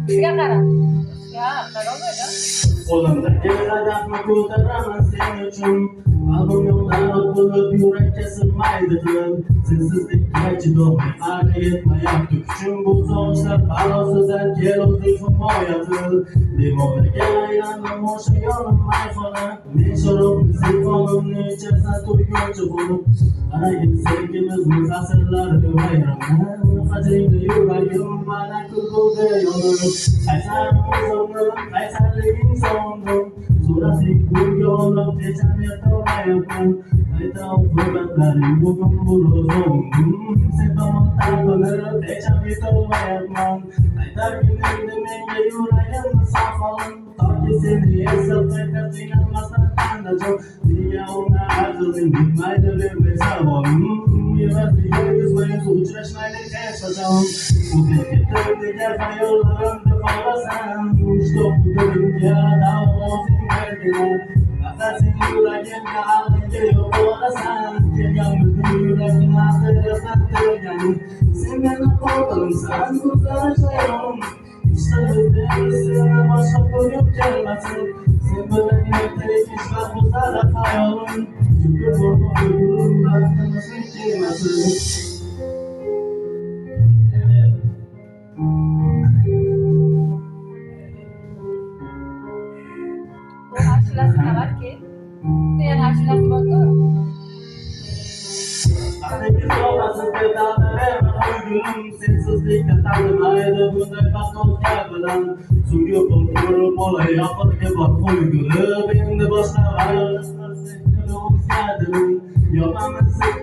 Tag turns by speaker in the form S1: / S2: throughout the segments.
S1: Bizga qara. Ya, qarovida.
S2: Qo'limda kelajaqni ko'taraman sen uchun. Qalbim yo'qdan bo'lib yurakka sig'maydi tilim. Sensizlikka chidolmay qancha yetmayapti kuchim. Bu sog'inchlar balosidan kel o'zing himoya qil. Devorlarga aylandim o'sha yonimay qolib. Men sharobni sen qonimni ichasan to'yguncha bo'lib. Qaragin sevgimizning asrlari vayronan. Qadringda yuragim mana kulguga yonib. Qaysar o'zimni qaysarliging sondim. So'rasing qo'lga olib hecham yetolmayapman. Qayta oqibatlaring bugun bo'lozim. Sen tomon talpinib hecham yetolmayapman. Qaytargin endi menga yuragimni saqlab. Toki seni eslab qayta qiynalmasdan qandajon. Nega uni aqling bilmaydi bermay savolim. Evaziga yuzma-yuz uchrashmaylik hech qachon. O'zing ketib degan xayollarimda qolasan. Ushtoq dilimga davozing bergina. Nafasing yuragimga aqlingga yo'q bo'lasan. Kelganmizni yuragini asirasdan tilgani. Sen meni qotilimsan, ko'zlarim shayon. Seni boshqa ko'rib kelmasin. Sen bilan ertaga kechlar bo'lsa hayolim. Chunki bo'lmoq baxtimizni kelmasin.
S1: Ashulasi qalarki. Sen ashulasi borku.
S2: Ateşi soğlasız bir dağlara koydum. Sensizlikten tanımaydı bunday bakmazlar bilen. Çünkü korkuyorum olay yapıp bak koygurup. Endi başka ayrılışlar sektörü olsaydım. Yapamazsın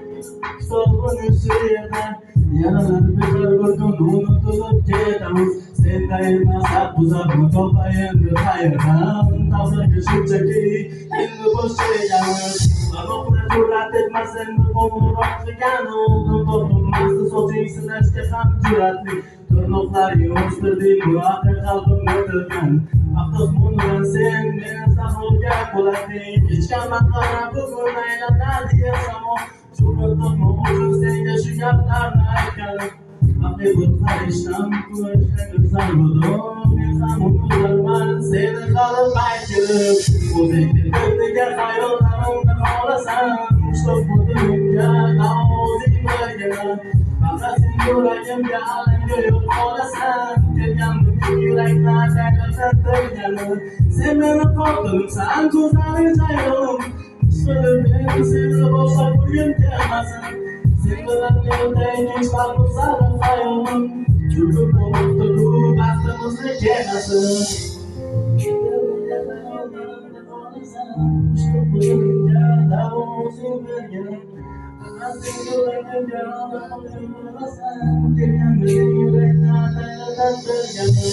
S2: kitabını şiirden. Yaralar bir gün unutulup ketamiz. Sen dayanmasak buzarma topayındır hayırdan. Tavsaki şunchaki endi boş şeyamiz. Barmoqlar jur'at etmasin qo'ng'iroq qilgani o'zim topilmasdi soching sinashga ham jur'atli tirnoqlaring o'stirding bu aql qalbimga tirgan afsusmun bilan sen meni sahroga qo'lading kechgaman qara bugun aylanadi samo jur'at topmoq uchun senga shu gaplarni aytganim vaqti bo'lsa ishdan ko'rishga zarbudim men ham unutarman seni qolib aytilib o'zing degan xayollarimda qolasan ushtab bo'dimga davozing bergina nafasing yuragimga alanga yo'q qolasan kelganmizni yuraklar saylatirgani sen meni qotilimsan ko'zlaring chayon ishqilib men seni boshqa ko'rgim kelmasin sen bilan ertaga kechlar bo'lsa hayolim chunki bo'lmoqda bu baxtimizni kelmasin davozing bergina nafasing yuragimga alanga yo'q qolasan kelganmizni yuraklar saylatirgani